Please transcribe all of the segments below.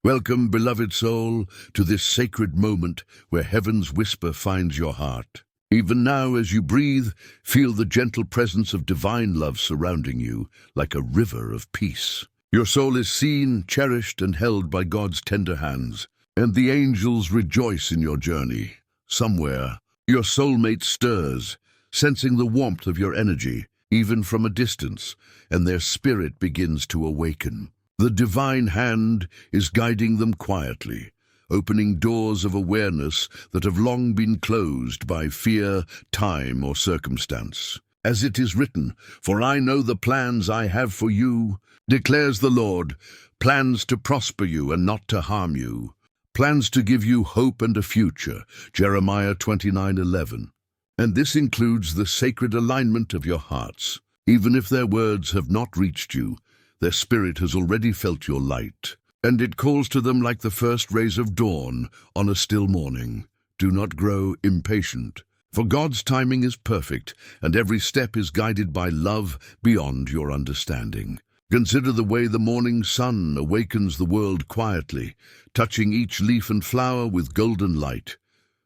Welcome, beloved soul, to this sacred moment where heaven's whisper finds your heart. Even now, as you breathe, feel the gentle presence of divine love surrounding you like a river of peace. Your soul is seen, cherished, and held by God's tender hands, and the angels rejoice in your journey. Somewhere, your soulmate stirs, sensing the warmth of your energy, even from a distance, and their spirit begins to awaken. The divine hand is guiding them quietly, opening doors of awareness that have long been closed by fear, time, or circumstance. As it is written, "For I know the plans I have for you, declares the Lord, plans to prosper you and not to harm you, plans to give you hope and a future." Jeremiah 29:11. And this includes the sacred alignment of your hearts. Even if their words have not reached you, their spirit has already felt your light, and it calls to them like the first rays of dawn on a still morning. Do not grow impatient, for God's timing is perfect, and every step is guided by love beyond your understanding. Consider the way the morning sun awakens the world quietly, touching each leaf and flower with golden light.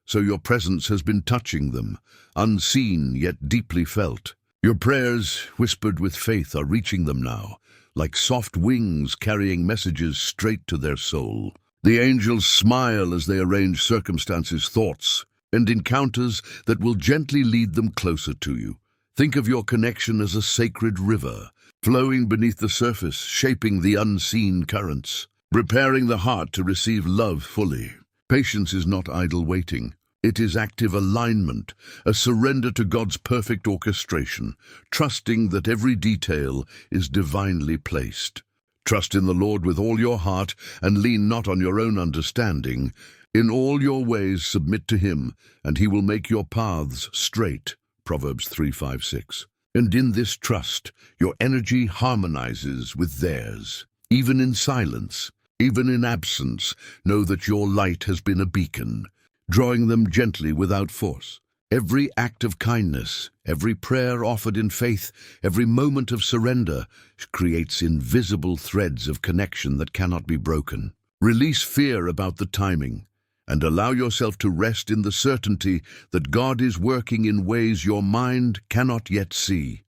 So your presence has been touching them, unseen yet deeply felt. Your prayers, whispered with faith, are reaching them now, like soft wings carrying messages straight to their soul. The angels smile as they arrange circumstances, thoughts, and encounters that will gently lead them closer to you. Think of your connection as a sacred river, flowing beneath the surface, shaping the unseen currents, preparing the heart to receive love fully. Patience is not idle waiting. It is active alignment, a surrender to God's perfect orchestration, trusting that every detail is divinely placed. Trust in the Lord with all your heart and lean not on your own understanding. In all your ways submit to Him, and He will make your paths straight. Proverbs 3:5-6. And in this trust, your energy harmonizes with theirs. Even in silence, even in absence, know that your light has been a beacon, drawing them gently without force. Every act of kindness, every prayer offered in faith, every moment of surrender creates invisible threads of connection that cannot be broken. Release fear about the timing and allow yourself to rest in the certainty that God is working in ways your mind cannot yet see.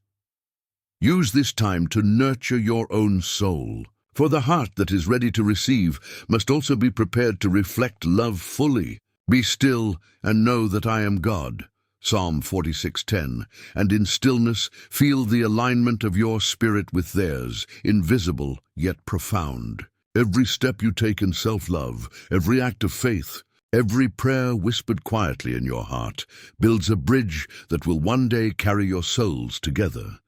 Use this time to nurture your own soul, for the heart that is ready to receive must also be prepared to reflect love fully. Be still and know that I am God. Psalm 46:10. And in stillness feel the alignment of your spirit with theirs, invisible yet profound. Every step you take in self-love, every act of faith, every prayer whispered quietly in your heart, builds a bridge that will one day carry your souls together.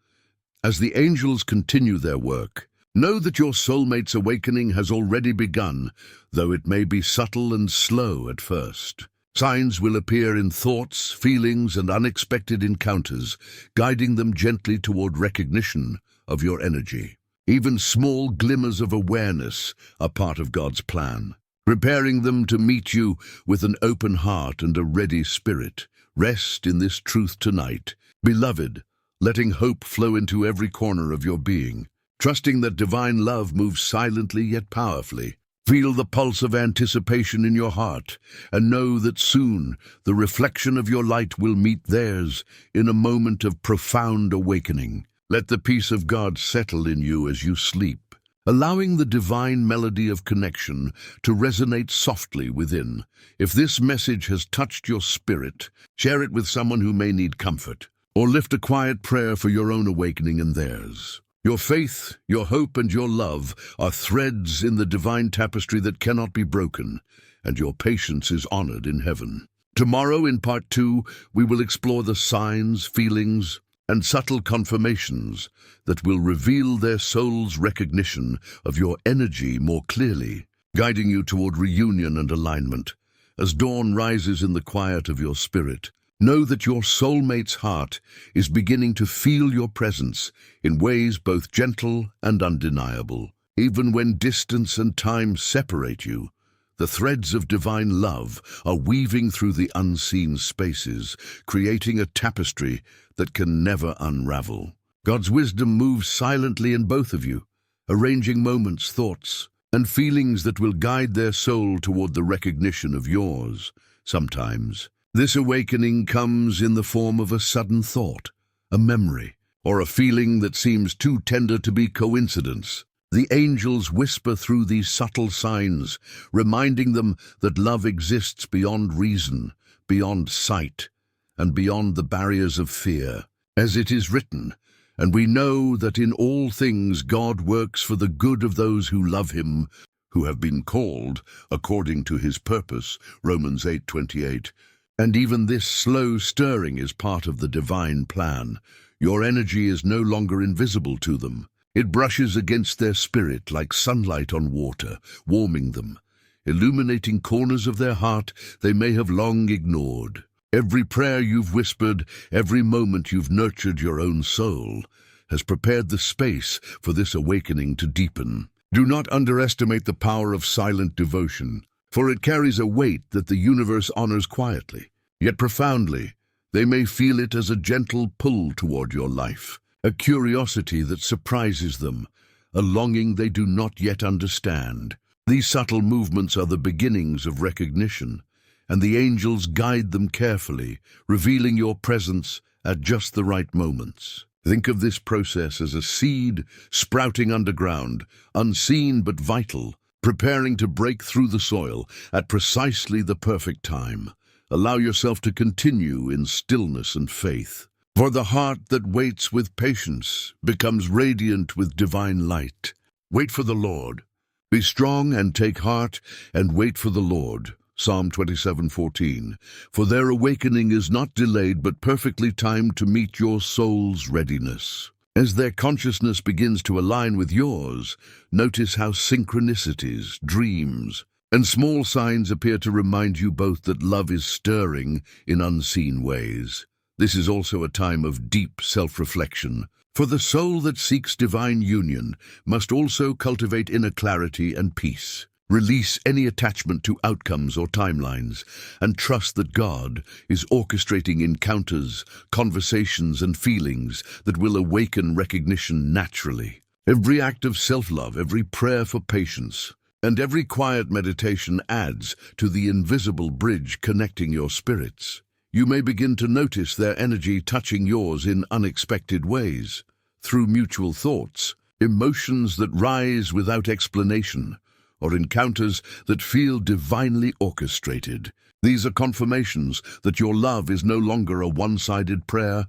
As the angels continue their work, know that your soulmate's awakening has already begun, though it may be subtle and slow at first. Signs will appear in thoughts, feelings, and unexpected encounters, guiding them gently toward recognition of your energy. Even small glimmers of awareness are part of God's plan, preparing them to meet you with an open heart and a ready spirit. Rest in this truth tonight, beloved, letting hope flow into every corner of your being. Trusting that divine love moves silently yet powerfully. Feel the pulse of anticipation in your heart, and know that soon the reflection of your light will meet theirs in a moment of profound awakening. Let the peace of God settle in you as you sleep, allowing the divine melody of connection to resonate softly within. If this message has touched your spirit, share it with someone who may need comfort, or lift a quiet prayer for your own awakening and theirs. Your faith, your hope, and your love are threads in the divine tapestry that cannot be broken, and your patience is honored in heaven. Tomorrow, in part 2, we will explore the signs, feelings, and subtle confirmations that will reveal their soul's recognition of your energy more clearly, guiding you toward reunion and alignment. As dawn rises in the quiet of your spirit, know that your soulmate's heart is beginning to feel your presence in ways both gentle and undeniable. Even when distance and time separate you, the threads of divine love are weaving through the unseen spaces, creating a tapestry that can never unravel. God's wisdom moves silently in both of you, arranging moments, thoughts, and feelings that will guide their soul toward the recognition of yours. Sometimes, this awakening comes in the form of a sudden thought, a memory, or a feeling that seems too tender to be coincidence. The angels whisper through these subtle signs, reminding them that love exists beyond reason, beyond sight, and beyond the barriers of fear. As it is written, and we know that in all things God works for the good of those who love him, who have been called according to his purpose, Romans 8:28. And even this slow stirring is part of the divine plan. Your energy is no longer invisible to them. It brushes against their spirit like sunlight on water, warming them, illuminating corners of their heart they may have long ignored. Every prayer you've whispered, every moment you've nurtured your own soul, has prepared the space for this awakening to deepen. Do not underestimate the power of silent devotion, for it carries a weight that the universe honors quietly, yet profoundly. They may feel it as a gentle pull toward your life, a curiosity that surprises them, a longing they do not yet understand. These subtle movements are the beginnings of recognition, and the angels guide them carefully, revealing your presence at just the right moments. Think of this process as a seed sprouting underground, unseen but vital, preparing to break through the soil at precisely the perfect time. Allow yourself to continue in stillness and faith. For the heart that waits with patience becomes radiant with divine light. Wait for the Lord. Be strong and take heart and wait for the Lord. Psalm 27:14. For their awakening is not delayed but perfectly timed to meet your soul's readiness. As their consciousness begins to align with yours, notice how synchronicities, dreams, and small signs appear to remind you both that love is stirring in unseen ways. This is also a time of deep self-reflection, for the soul that seeks divine union must also cultivate inner clarity and peace. Release any attachment to outcomes or timelines, and trust that God is orchestrating encounters, conversations, and feelings that will awaken recognition naturally. Every act of self-love, every prayer for patience, and every quiet meditation adds to the invisible bridge connecting your spirits. You may begin to notice their energy touching yours in unexpected ways, through mutual thoughts, emotions that rise without explanation, or encounters that feel divinely orchestrated. These are confirmations that your love is no longer a one-sided prayer,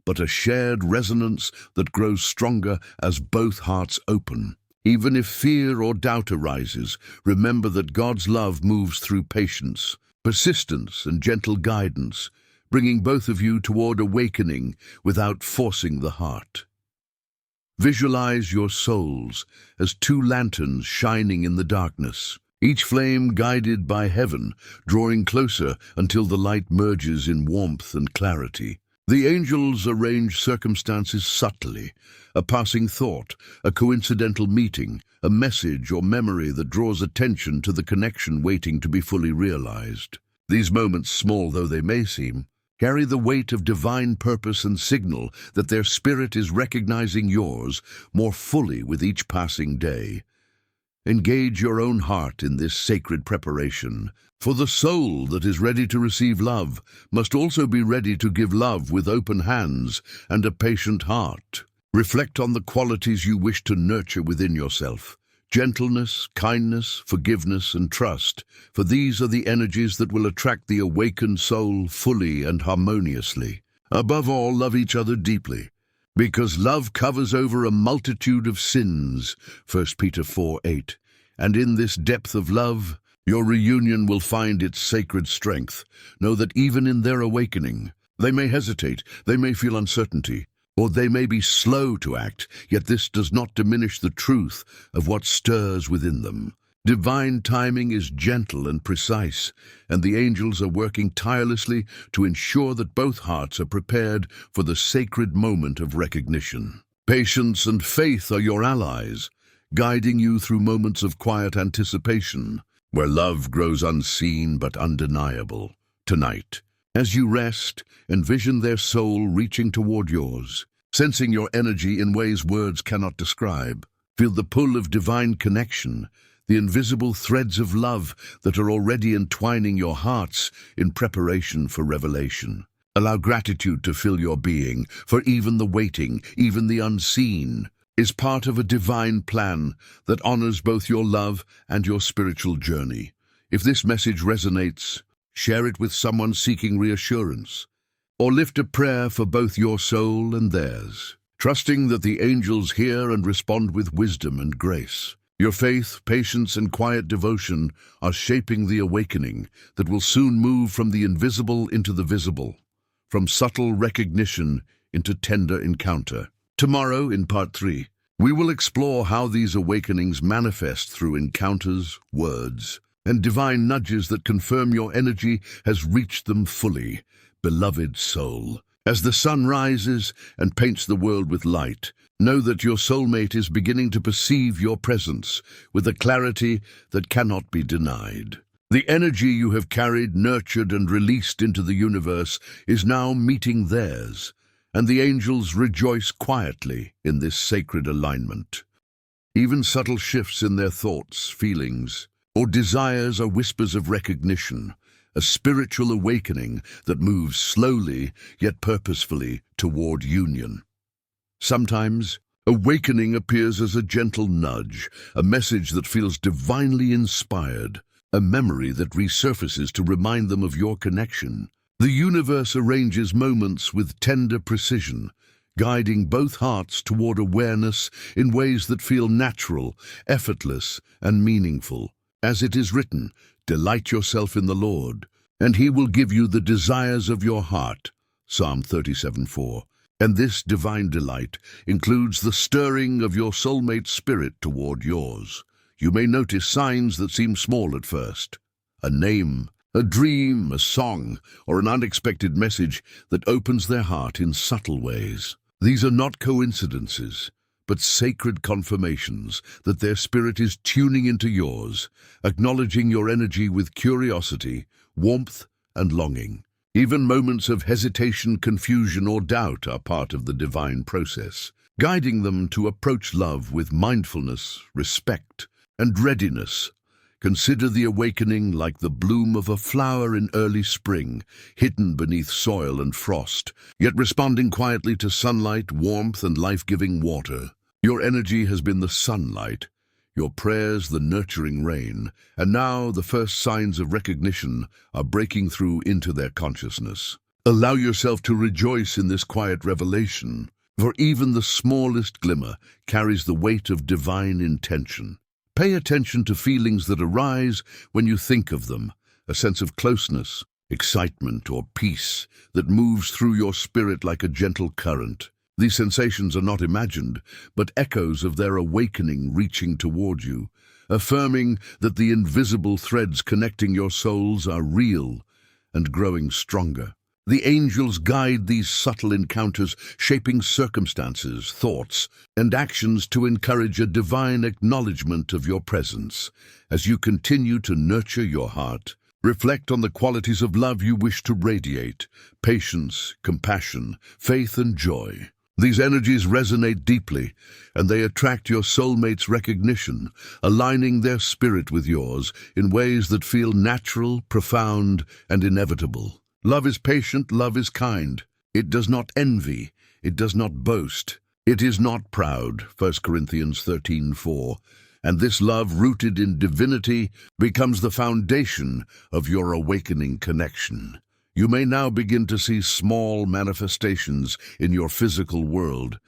but a shared resonance that grows stronger as both hearts open. Even if fear or doubt arises, remember that God's love moves through patience, persistence, and gentle guidance, bringing both of you toward awakening without forcing the heart. Visualize your souls as two lanterns shining in the darkness, each flame guided by heaven, drawing closer until the light merges in warmth and clarity. The angels arrange circumstances subtly, a passing thought, a coincidental meeting, a message or memory that draws attention to the connection waiting to be fully realized. These moments, small though they may seem, carry the weight of divine purpose and signal that their spirit is recognizing yours more fully with each passing day. Engage your own heart in this sacred preparation, for the soul that is ready to receive love must also be ready to give love with open hands and a patient heart. Reflect on the qualities you wish to nurture within yourself: gentleness, kindness, forgiveness, and trust, for these are the energies that will attract the awakened soul fully and harmoniously. Above all, love each other deeply, because love covers over a multitude of sins, 1 Peter 4:8. And in this depth of love, your reunion will find its sacred strength. Know that even in their awakening, they may hesitate, they may feel uncertainty, or they may be slow to act, yet this does not diminish the truth of what stirs within them. Divine timing is gentle and precise, and the angels are working tirelessly to ensure that both hearts are prepared for the sacred moment of recognition. Patience and faith are your allies, guiding you through moments of quiet anticipation, where love grows unseen but undeniable. Tonight, as you rest, envision their soul reaching toward yours, sensing your energy in ways words cannot describe. Feel the pull of divine connection, the invisible threads of love that are already entwining your hearts in preparation for revelation. Allow gratitude to fill your being, for even the waiting, even the unseen, is part of a divine plan that honors both your love and your spiritual journey. If this message resonates, share it with someone seeking reassurance, or lift a prayer for both your soul and theirs, trusting that the angels hear and respond with wisdom and grace. Your faith, patience, and quiet devotion are shaping the awakening that will soon move from the invisible into the visible, from subtle recognition into tender encounter. Tomorrow, in Part 3, we will explore how these awakenings manifest through encounters, words, and divine nudges that confirm your energy has reached them fully. Beloved soul, as the sun rises and paints the world with light, know that your soulmate is beginning to perceive your presence with a clarity that cannot be denied. The energy you have carried, nurtured, and released into the universe is now meeting theirs, and the angels rejoice quietly in this sacred alignment. Even subtle shifts in their thoughts, feelings, or desires are whispers of recognition, a spiritual awakening that moves slowly yet purposefully toward union. Sometimes, awakening appears as a gentle nudge, a message that feels divinely inspired, a memory that resurfaces to remind them of your connection. The universe arranges moments with tender precision, guiding both hearts toward awareness in ways that feel natural, effortless, and meaningful. As it is written, "Delight yourself in the Lord, and He will give you the desires of your heart." Psalm 37:4. And this divine delight includes the stirring of your soulmate's spirit toward yours. You may notice signs that seem small at first. A name, a dream, a song, or an unexpected message that opens their heart in subtle ways. These are not coincidences, but sacred confirmations that their spirit is tuning into yours, acknowledging your energy with curiosity, warmth, and longing. Even moments of hesitation, confusion, or doubt are part of the divine process, guiding them to approach love with mindfulness, respect, and readiness. Consider the awakening like the bloom of a flower in early spring, hidden beneath soil and frost, yet responding quietly to sunlight, warmth, and life-giving water. Your energy has been the sunlight, your prayers the nurturing rain, and now the first signs of recognition are breaking through into their consciousness. Allow yourself to rejoice in this quiet revelation, for even the smallest glimmer carries the weight of divine intention. Pay attention to feelings that arise when you think of them, a sense of closeness, excitement, or peace that moves through your spirit like a gentle current. These sensations are not imagined, but echoes of their awakening reaching toward you, affirming that the invisible threads connecting your souls are real and growing stronger. The angels guide these subtle encounters, shaping circumstances, thoughts, and actions to encourage a divine acknowledgement of your presence. As you continue to nurture your heart, reflect on the qualities of love you wish to radiate: patience, compassion, faith, and joy. These energies resonate deeply, and they attract your soulmate's recognition, aligning their spirit with yours in ways that feel natural, profound, and inevitable. Love is patient, love is kind. It does not envy, it does not boast, it is not proud, 1 Corinthians 13:4. And this love, rooted in divinity, becomes the foundation of your awakening connection. You may now begin to see small manifestations in your physical world,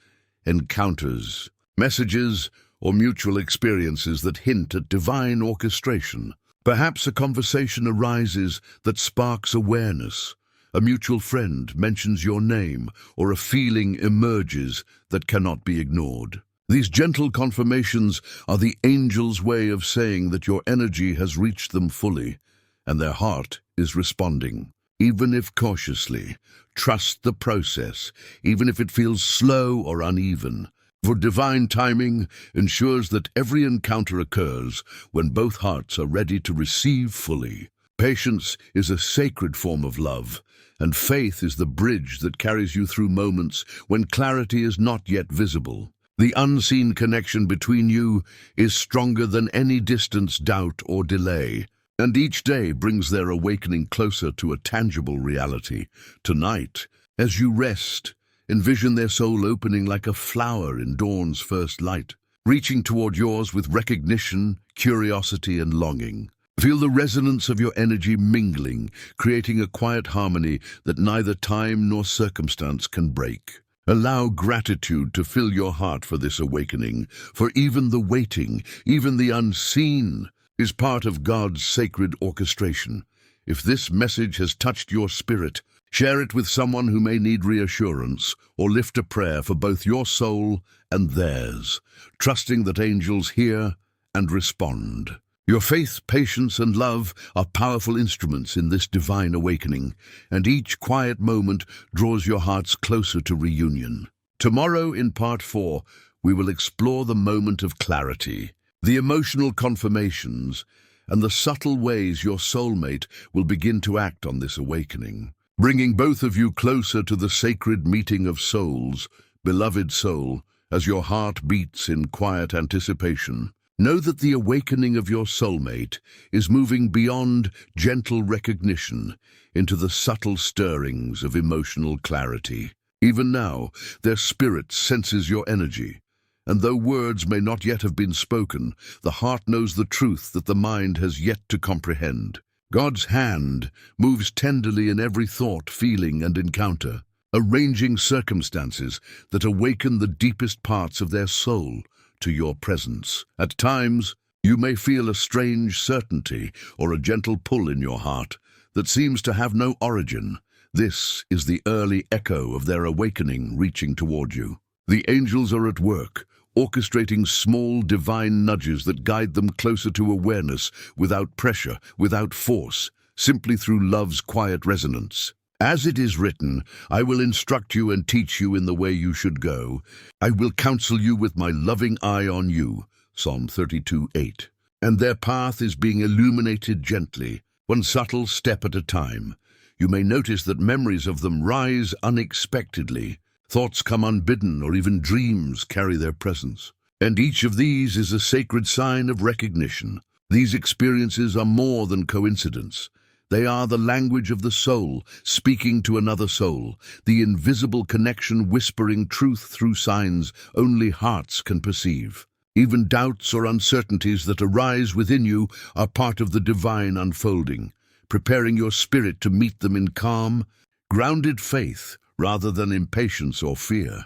encounters, messages, or mutual experiences that hint at divine orchestration. Perhaps a conversation arises that sparks awareness. A mutual friend mentions your name, or a feeling emerges that cannot be ignored. These gentle confirmations are the angel's way of saying that your energy has reached them fully, and their heart is responding. Even if cautiously, trust the process, even if it feels slow or uneven. For divine timing ensures that every encounter occurs when both hearts are ready to receive fully. Patience is a sacred form of love, and faith is the bridge that carries you through moments when clarity is not yet visible. The unseen connection between you is stronger than any distance, doubt, or delay, and each day brings their awakening closer to a tangible reality. Tonight, as you rest, envision their soul opening like a flower in dawn's first light, reaching toward yours with recognition, curiosity, and longing. Feel the resonance of your energy mingling, creating a quiet harmony that neither time nor circumstance can break. Allow gratitude to fill your heart for this awakening, for even the waiting, even the unseen, is part of God's sacred orchestration. If this message has touched your spirit, share it with someone who may need reassurance, or lift a prayer for both your soul and theirs, trusting that angels hear and respond. Your faith, patience, and love are powerful instruments in this divine awakening, and each quiet moment draws your hearts closer to reunion. Tomorrow, in Part 4, we will explore the moment of clarity, the emotional confirmations, and the subtle ways your soulmate will begin to act on this awakening, bringing both of you closer to the sacred meeting of souls. Beloved soul, as your heart beats in quiet anticipation, know that the awakening of your soulmate is moving beyond gentle recognition into the subtle stirrings of emotional clarity. Even now, their spirit senses your energy, and though words may not yet have been spoken, the heart knows the truth that the mind has yet to comprehend. God's hand moves tenderly in every thought, feeling, and encounter, arranging circumstances that awaken the deepest parts of their soul to your presence. At times, you may feel a strange certainty or a gentle pull in your heart that seems to have no origin. This is the early echo of their awakening reaching toward you. The angels are at work, orchestrating small divine nudges that guide them closer to awareness without pressure, without force, simply through love's quiet resonance. As it is written, I will instruct you and teach you in the way you should go. I will counsel you with my loving eye on you. Psalm 32:8. And their path is being illuminated gently, one subtle step at a time. You may notice that memories of them rise unexpectedly. Thoughts come unbidden, or even dreams carry their presence. And each of these is a sacred sign of recognition. These experiences are more than coincidence. They are the language of the soul, speaking to another soul, the invisible connection whispering truth through signs only hearts can perceive. Even doubts or uncertainties that arise within you are part of the divine unfolding, preparing your spirit to meet them in calm, grounded faith rather than impatience or fear.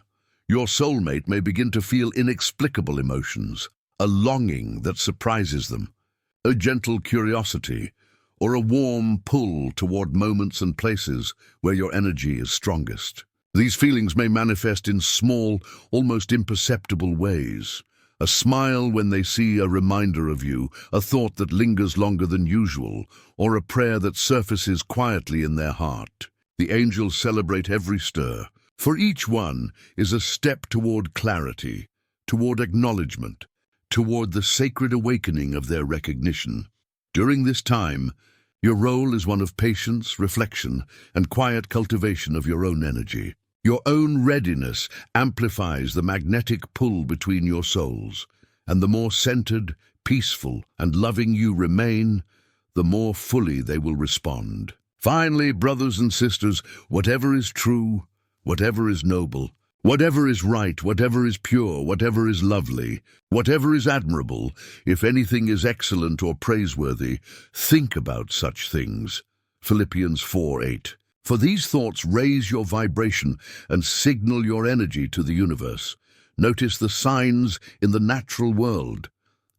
Your soulmate may begin to feel inexplicable emotions, a longing that surprises them, a gentle curiosity, or a warm pull toward moments and places where your energy is strongest. These feelings may manifest in small, almost imperceptible ways. A smile when they see a reminder of you, a thought that lingers longer than usual, or a prayer that surfaces quietly in their heart. The angels celebrate every stir, for each one is a step toward clarity, toward acknowledgement, toward the sacred awakening of their recognition. During this time, your role is one of patience, reflection, and quiet cultivation of your own energy. Your own readiness amplifies the magnetic pull between your souls, and the more centered, peaceful, and loving you remain, the more fully they will respond. Finally, brothers and sisters, whatever is true, whatever is noble, whatever is right, whatever is pure, whatever is lovely, whatever is admirable, if anything is excellent or praiseworthy, think about such things. Philippians 4:8. For these thoughts raise your vibration and signal your energy to the universe. Notice the signs in the natural world.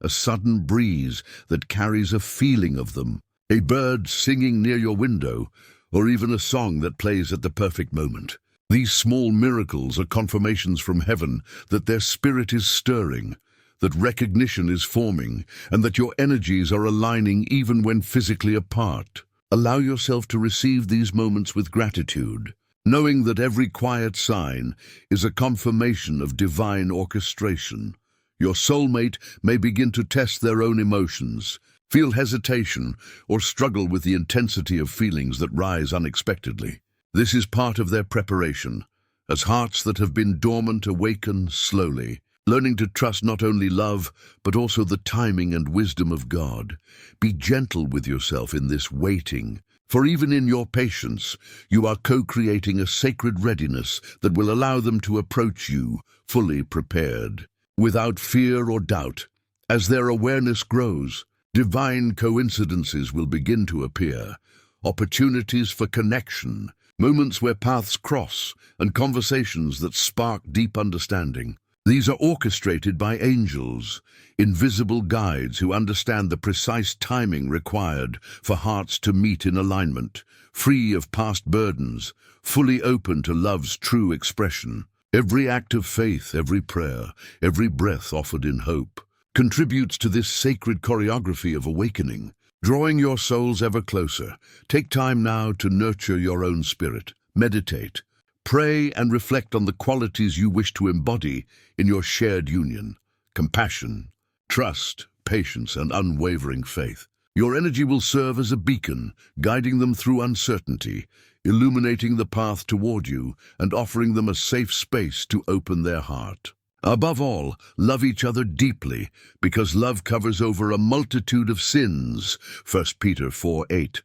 A sudden breeze that carries a feeling of them, a bird singing near your window, or even a song that plays at the perfect moment. These small miracles are confirmations from heaven that their spirit is stirring, that recognition is forming, and that your energies are aligning even when physically apart. Allow yourself to receive these moments with gratitude, knowing that every quiet sign is a confirmation of divine orchestration. Your soulmate may begin to test their own emotions, feel hesitation, or struggle with the intensity of feelings that rise unexpectedly. This is part of their preparation, as hearts that have been dormant awaken slowly, learning to trust not only love, but also the timing and wisdom of God. Be gentle with yourself in this waiting, for even in your patience, you are co-creating a sacred readiness that will allow them to approach you fully prepared, without fear or doubt. As their awareness grows, divine coincidences will begin to appear, opportunities for connection, moments where paths cross, and conversations that spark deep understanding. These are orchestrated by angels, invisible guides who understand the precise timing required for hearts to meet in alignment, free of past burdens, fully open to love's true expression. Every act of faith, every prayer, every breath offered in hope, contributes to this sacred choreography of awakening, drawing your souls ever closer. Take time now to nurture your own spirit. Meditate, pray, and reflect on the qualities you wish to embody in your shared union: compassion, trust, patience, and unwavering faith. Your energy will serve as a beacon, guiding them through uncertainty, illuminating the path toward you, and offering them a safe space to open their heart. Above all, love each other deeply, because love covers over a multitude of sins, 1 Peter 4:8.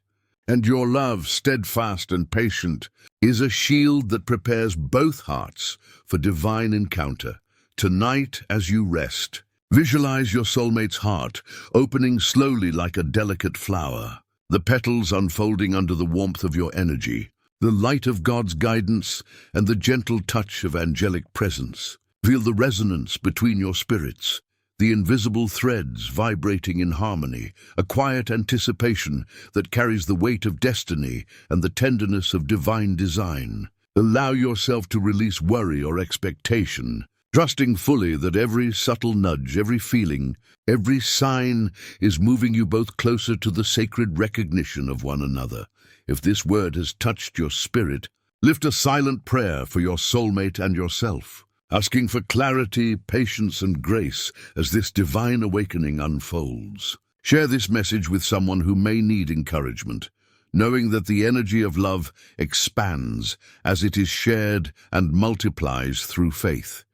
And your love, steadfast and patient, is a shield that prepares both hearts for divine encounter. Tonight, as you rest, visualize your soulmate's heart, opening slowly like a delicate flower, the petals unfolding under the warmth of your energy, the light of God's guidance, and the gentle touch of angelic presence. Feel the resonance between your spirits, the invisible threads vibrating in harmony, a quiet anticipation that carries the weight of destiny and the tenderness of divine design. Allow yourself to release worry or expectation, trusting fully that every subtle nudge, every feeling, every sign is moving you both closer to the sacred recognition of one another. If this word has touched your spirit, lift a silent prayer for your soulmate and yourself, asking for clarity, patience, and grace as this divine awakening unfolds. Share this message with someone who may need encouragement, knowing that the energy of love expands as it is shared and multiplies through faith.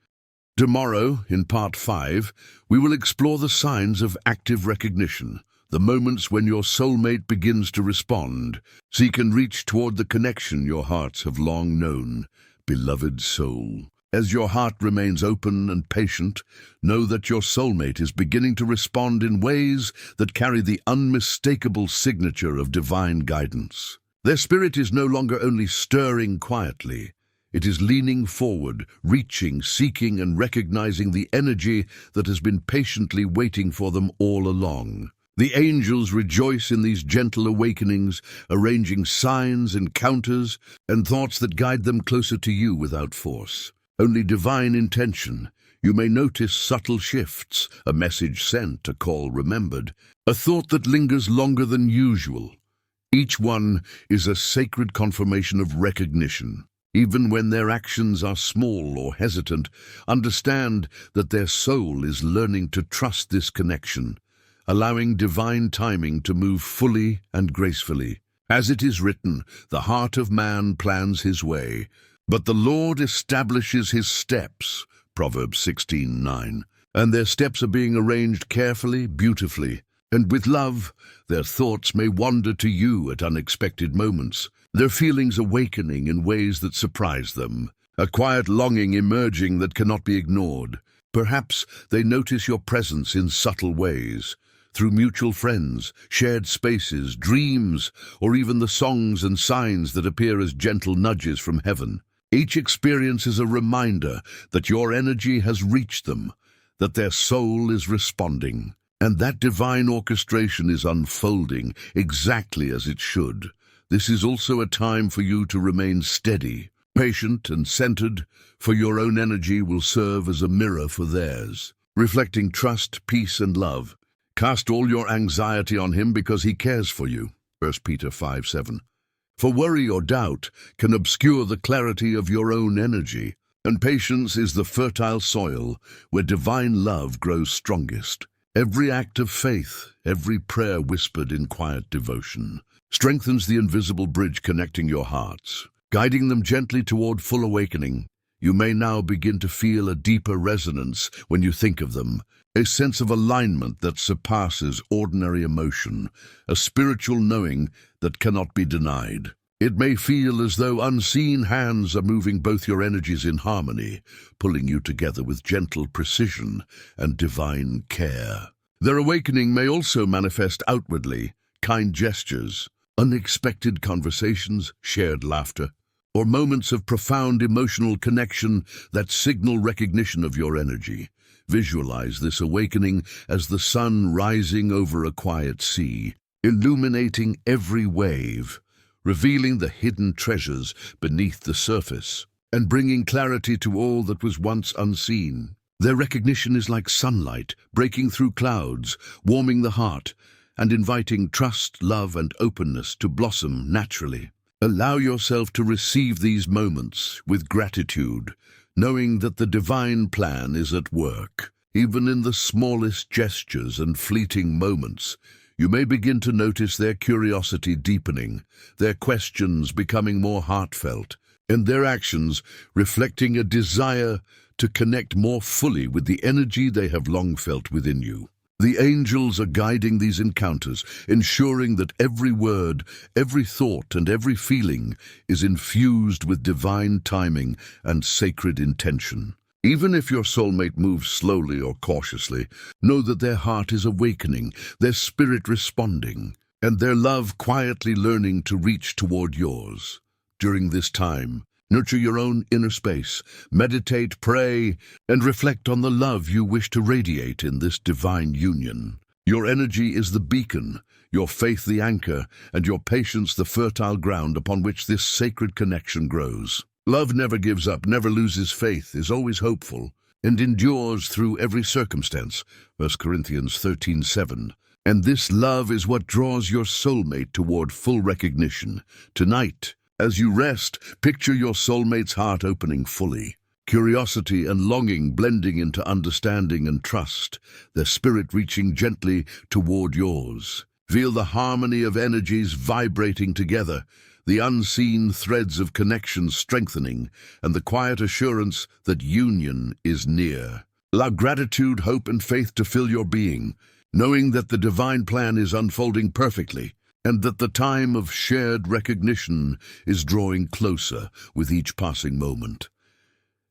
Tomorrow, in Part 5, we will explore the signs of active recognition, the moments when your soulmate begins to respond, seek and reach toward the connection your hearts have long known. Beloved soul, as your heart remains open and patient, know that your soulmate is beginning to respond in ways that carry the unmistakable signature of divine guidance. Their spirit is no longer only stirring quietly. It is leaning forward, reaching, seeking, and recognizing the energy that has been patiently waiting for them all along. The angels rejoice in these gentle awakenings, arranging signs, encounters, and thoughts that guide them closer to you without force. Only divine intention. You may notice subtle shifts, a message sent, a call remembered, a thought that lingers longer than usual. Each one is a sacred confirmation of recognition. Even when their actions are small or hesitant, understand that their soul is learning to trust this connection, allowing divine timing to move fully and gracefully. As it is written, the heart of man plans his way, but the Lord establishes his steps, Proverbs 16:9. And their steps are being arranged carefully, beautifully, and with love. Their thoughts may wander to you at unexpected moments, their feelings awakening in ways that surprise them, a quiet longing emerging that cannot be ignored. Perhaps they notice your presence in subtle ways, through mutual friends, shared spaces, dreams, or even the songs and signs that appear as gentle nudges from heaven. Each experience is a reminder that your energy has reached them, that their soul is responding, and that divine orchestration is unfolding exactly as it should. This is also a time for you to remain steady, patient, and centered, for your own energy will serve as a mirror for theirs, reflecting trust, peace, and love. Cast all your anxiety on him because he cares for you, 1 Peter 5:7. For worry or doubt can obscure the clarity of your own energy, and patience is the fertile soil where divine love grows strongest. Every act of faith, every prayer whispered in quiet devotion, strengthens the invisible bridge connecting your hearts, guiding them gently toward full awakening. You may now begin to feel a deeper resonance when you think of them, a sense of alignment that surpasses ordinary emotion, a spiritual knowing that cannot be denied. It may feel as though unseen hands are moving both your energies in harmony, pulling you together with gentle precision and divine care. Their awakening may also manifest outwardly, kind gestures, unexpected conversations, shared laughter, or moments of profound emotional connection that signal recognition of your energy. Visualize this awakening as the sun rising over a quiet sea, illuminating every wave, revealing the hidden treasures beneath the surface, and bringing clarity to all that was once unseen. Their recognition is like sunlight, breaking through clouds, warming the heart, and inviting trust, love, and openness to blossom naturally. Allow yourself to receive these moments with gratitude, knowing that the divine plan is at work. Even in the smallest gestures and fleeting moments, you may begin to notice their curiosity deepening, their questions becoming more heartfelt, and their actions reflecting a desire to connect more fully with the energy they have long felt within you. The angels are guiding these encounters, ensuring that every word, every thought, and every feeling is infused with divine timing and sacred intention. Even if your soulmate moves slowly or cautiously, know that their heart is awakening, their spirit responding, and their love quietly learning to reach toward yours. During this time, nurture your own inner space, meditate, pray, and reflect on the love you wish to radiate in this divine union. Your energy is the beacon, your faith the anchor, and your patience the fertile ground upon which this sacred connection grows. Love never gives up, never loses faith, is always hopeful, and endures through every circumstance. 1 Corinthians 13:7. And this love is what draws your soulmate toward full recognition. Tonight, as you rest, picture your soulmate's heart opening fully, curiosity and longing blending into understanding and trust, their spirit reaching gently toward yours. Feel the harmony of energies vibrating together, the unseen threads of connection strengthening, and the quiet assurance that union is near. Allow gratitude, hope, and faith to fill your being, knowing that the divine plan is unfolding perfectly, and that the time of shared recognition is drawing closer with each passing moment.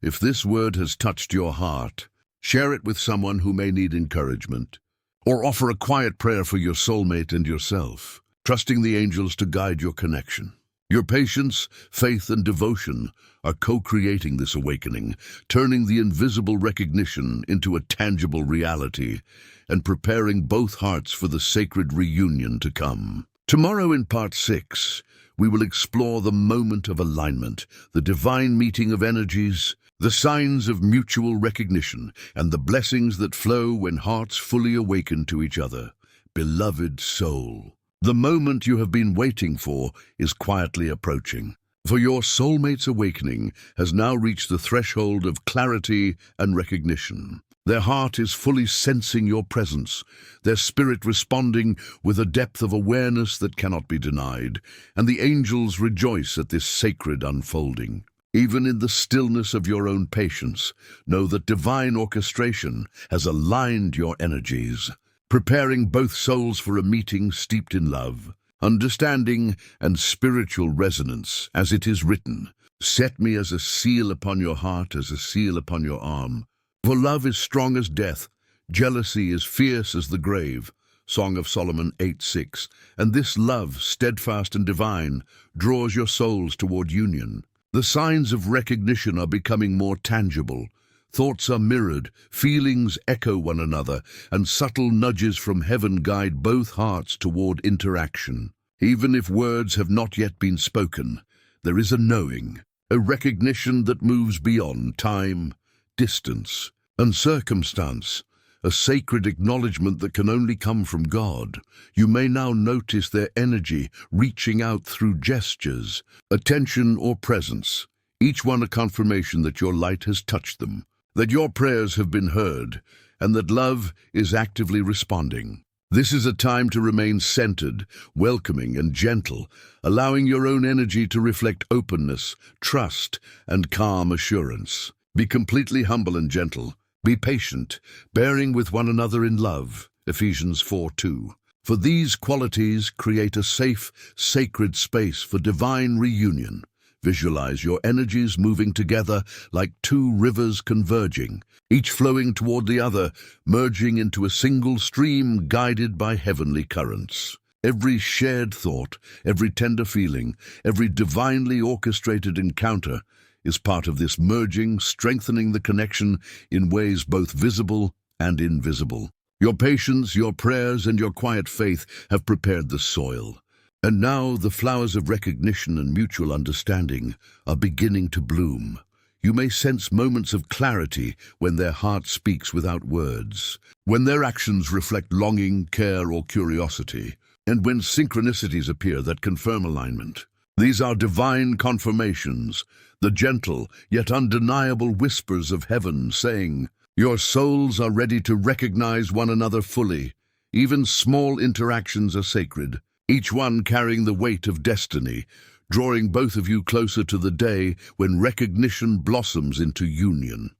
If this word has touched your heart, share it with someone who may need encouragement, or offer a quiet prayer for your soulmate and yourself, trusting the angels to guide your connection. Your patience, faith, and devotion are co-creating this awakening, turning the invisible recognition into a tangible reality, and preparing both hearts for the sacred reunion to come. Tomorrow in Part 6, we will explore the moment of alignment, the divine meeting of energies, the signs of mutual recognition, and the blessings that flow when hearts fully awaken to each other. Beloved soul, the moment you have been waiting for is quietly approaching. For your soulmate's awakening has now reached the threshold of clarity and recognition. Their heart is fully sensing your presence, their spirit responding with a depth of awareness that cannot be denied, and the angels rejoice at this sacred unfolding. Even in the stillness of your own patience, know that divine orchestration has aligned your energies, preparing both souls for a meeting steeped in love, understanding, and spiritual resonance, as it is written, "Set me as a seal upon your heart, as a seal upon your arm. For love is strong as death, jealousy is fierce as the grave." Song of Solomon 8:6. And this love, steadfast and divine, draws your souls toward union. The signs of recognition are becoming more tangible. Thoughts are mirrored, feelings echo one another, and subtle nudges from heaven guide both hearts toward interaction. Even if words have not yet been spoken, there is a knowing, a recognition that moves beyond time, distance, and circumstance, a sacred acknowledgement that can only come from God. You may now notice their energy reaching out through gestures, attention, or presence, each one a confirmation that your light has touched them, that your prayers have been heard, and that love is actively responding. This is a time to remain centered, welcoming, and gentle, allowing your own energy to reflect openness, trust, and calm assurance. Be completely humble and gentle. Be patient, bearing with one another in love. Ephesians 4:2. For these qualities create a safe, sacred space for divine reunion. Visualize your energies moving together like two rivers converging, each flowing toward the other, merging into a single stream guided by heavenly currents. Every shared thought, every tender feeling, every divinely orchestrated encounter is part of this merging, strengthening the connection in ways both visible and invisible. Your patience, your prayers, and your quiet faith have prepared the soil. And now the flowers of recognition and mutual understanding are beginning to bloom. You may sense moments of clarity when their heart speaks without words, when their actions reflect longing, care, or curiosity, and when synchronicities appear that confirm alignment. These are divine confirmations, the gentle yet undeniable whispers of heaven saying, "Your souls are ready to recognize one another fully. Even small interactions are sacred, each one carrying the weight of destiny, drawing both of you closer to the day when recognition blossoms into union."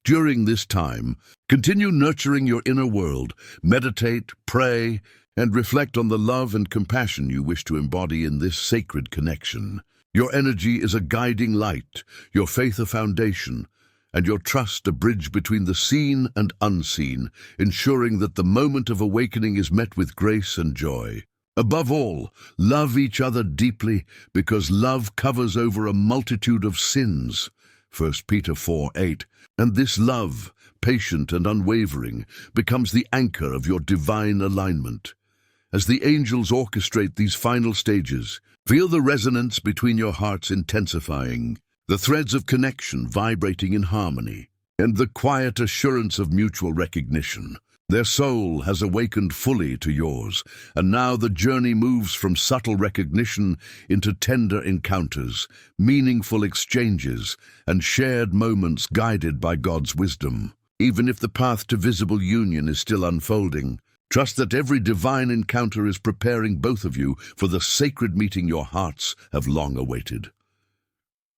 During this time, continue nurturing your inner world, meditate, pray, and reflect on the love and compassion you wish to embody in this sacred connection. Your energy is a guiding light, your faith a foundation, and your trust a bridge between the seen and unseen, ensuring that the moment of awakening is met with grace and joy. Above all, love each other deeply, because love covers over a multitude of sins. 1 Peter 4:8. And this love, patient and unwavering, becomes the anchor of your divine alignment. As the angels orchestrate these final stages, feel the resonance between your hearts intensifying, the threads of connection vibrating in harmony, and the quiet assurance of mutual recognition. Their soul has awakened fully to yours, and now the journey moves from subtle recognition into tender encounters, meaningful exchanges, and shared moments guided by God's wisdom. Even if the path to visible union is still unfolding, trust that every divine encounter is preparing both of you for the sacred meeting your hearts have long awaited.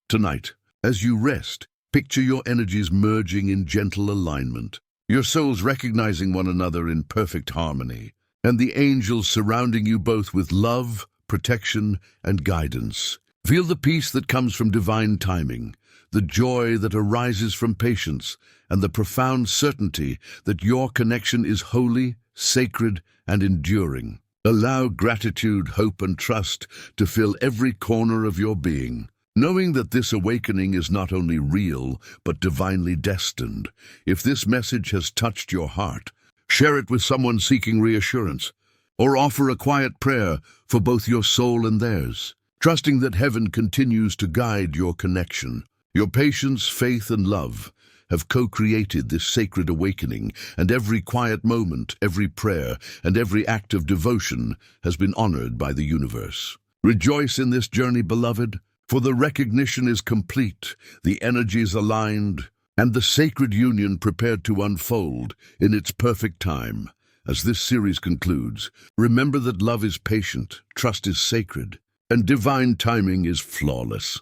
Tonight, as you rest, picture your energies merging in gentle alignment, your souls recognizing one another in perfect harmony, and the angels surrounding you both with love, protection, and guidance. Feel the peace that comes from divine timing, the joy that arises from patience, and the profound certainty that your connection is holy, sacred, and enduring. Allow gratitude, hope, and trust to fill every corner of your being, knowing that this awakening is not only real, but divinely destined. If this message has touched your heart, share it with someone seeking reassurance, or offer a quiet prayer for both your soul and theirs, trusting that heaven continues to guide your connection. Your patience, faith, and love have co-created this sacred awakening, and every quiet moment, every prayer, and every act of devotion has been honored by the universe. Rejoice in this journey, beloved, for the recognition is complete, the energies aligned, and the sacred union prepared to unfold in its perfect time. As this series concludes, remember that love is patient, trust is sacred, and divine timing is flawless.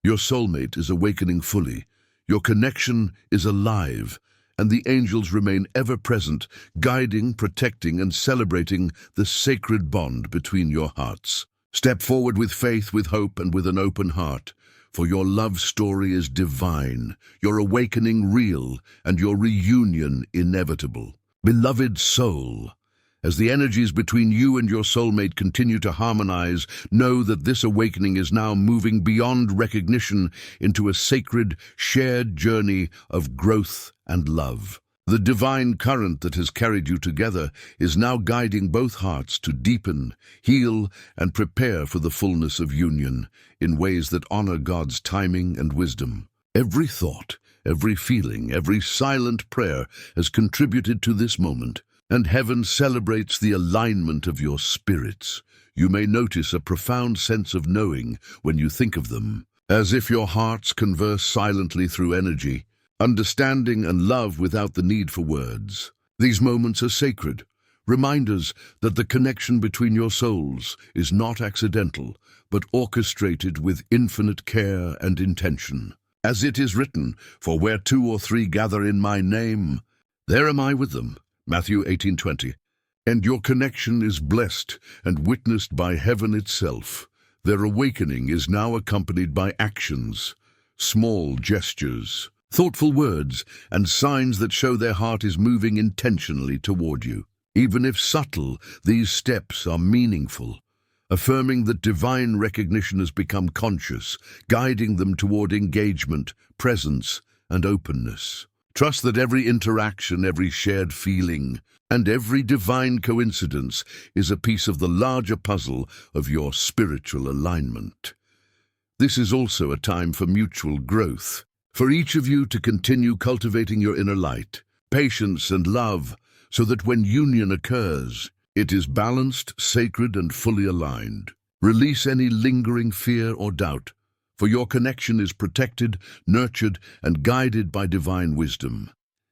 Your soulmate is awakening fully, your connection is alive, and the angels remain ever present, guiding, protecting, and celebrating the sacred bond between your hearts. Step forward with faith, with hope, and with an open heart, for your love story is divine, your awakening real, and your reunion inevitable. Beloved soul, as the energies between you and your soulmate continue to harmonize, know that this awakening is now moving beyond recognition into a sacred, shared journey of growth and love. The divine current that has carried you together is now guiding both hearts to deepen, heal, and prepare for the fullness of union in ways that honor God's timing and wisdom. Every thought, every feeling, every silent prayer has contributed to this moment, and heaven celebrates the alignment of your spirits. You may notice a profound sense of knowing when you think of them, as if your hearts converse silently through energy, understanding and love without the need for words. These moments are sacred, reminders that the connection between your souls is not accidental, but orchestrated with infinite care and intention. As it is written, "For where two or three gather in my name, there am I with them." Matthew 18:20. And your connection is blessed and witnessed by heaven itself. Their awakening is now accompanied by actions, small gestures, thoughtful words, and signs that show their heart is moving intentionally toward you. Even if subtle, these steps are meaningful, affirming that divine recognition has become conscious, guiding them toward engagement, presence, and openness. Trust that every interaction, every shared feeling, and every divine coincidence is a piece of the larger puzzle of your spiritual alignment. This is also a time for mutual growth, for each of you to continue cultivating your inner light, patience, and love, so that when union occurs, it is balanced, sacred, and fully aligned. Release any lingering fear or doubt, for your connection is protected, nurtured, and guided by divine wisdom,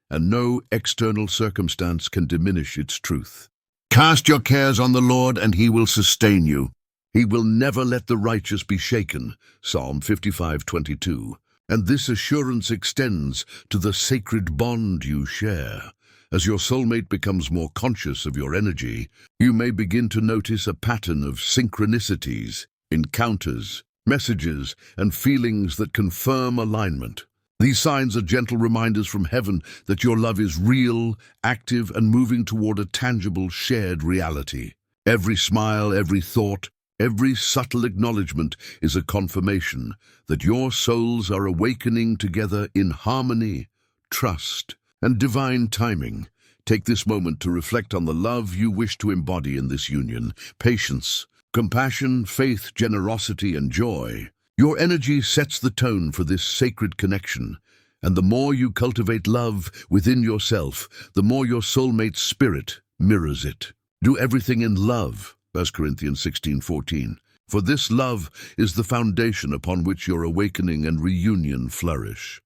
and no external circumstance can diminish its truth. Cast your cares on the Lord, and he will sustain you. He will never let the righteous be shaken. Psalm 55:22. And this assurance extends to the sacred bond you share. As your soulmate becomes more conscious of your energy, you may begin to notice a pattern of synchronicities, encounters, messages, and feelings that confirm alignment. These signs are gentle reminders from heaven that your love is real, active, and moving toward a tangible, shared reality. Every smile, every thought, every subtle acknowledgement is a confirmation that your souls are awakening together in harmony, trust, and divine timing. Take this moment to reflect on the love you wish to embody in this union: patience, compassion, faith, generosity, and joy. Your energy sets the tone for this sacred connection, and the more you cultivate love within yourself, the more your soulmate's spirit mirrors it. Do everything in love, 1 Corinthians 16:14. For this love is the foundation upon which your awakening and reunion flourish.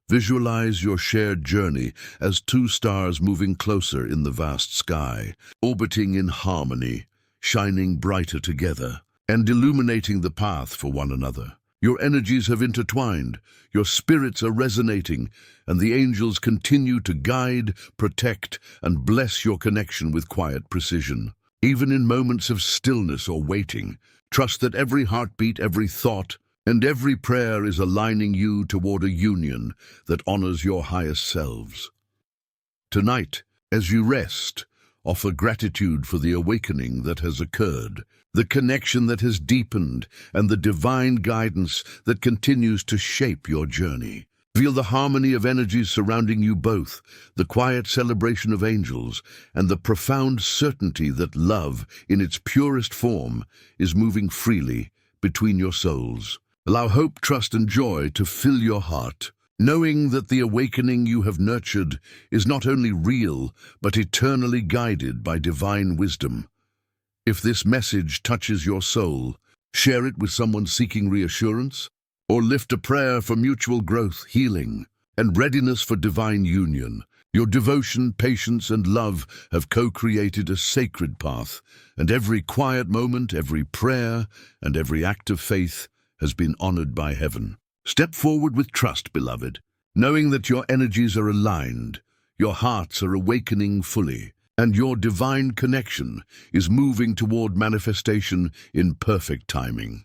Visualize your shared journey as two stars moving closer in the vast sky, orbiting in harmony, shining brighter together, and illuminating the path for one another. Your energies have intertwined, your spirits are resonating, and the angels continue to guide, protect, and bless your connection with quiet precision. Even in moments of stillness or waiting, trust that every heartbeat, every thought, and every prayer is aligning you toward a union that honors your highest selves. Tonight, as you rest, offer gratitude for the awakening that has occurred, the connection that has deepened, and the divine guidance that continues to shape your journey. Feel the harmony of energies surrounding you both, the quiet celebration of angels, and the profound certainty that love, in its purest form, is moving freely between your souls. Allow hope, trust, and joy to fill your heart, knowing that the awakening you have nurtured is not only real, but eternally guided by divine wisdom. If this message touches your soul, share it with someone seeking reassurance, or lift a prayer for mutual growth, healing, and readiness for divine union. Your devotion, patience, and love have co-created a sacred path, and every quiet moment, every prayer, and every act of faith has been honored by heaven. Step forward with trust, beloved, knowing that your energies are aligned, your hearts are awakening fully, and your divine connection is moving toward manifestation in perfect timing.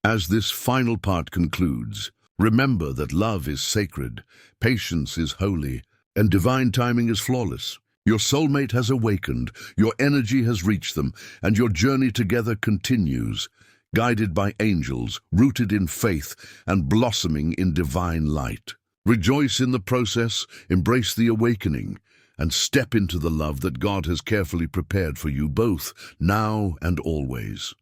As this final part concludes, remember that love is sacred, patience is holy, and divine timing is flawless. Your soulmate has awakened, your energy has reached them, and your journey together continues, guided by angels, rooted in faith, and blossoming in divine light. Rejoice in the process, embrace the awakening, and step into the love that God has carefully prepared for you both, now and always.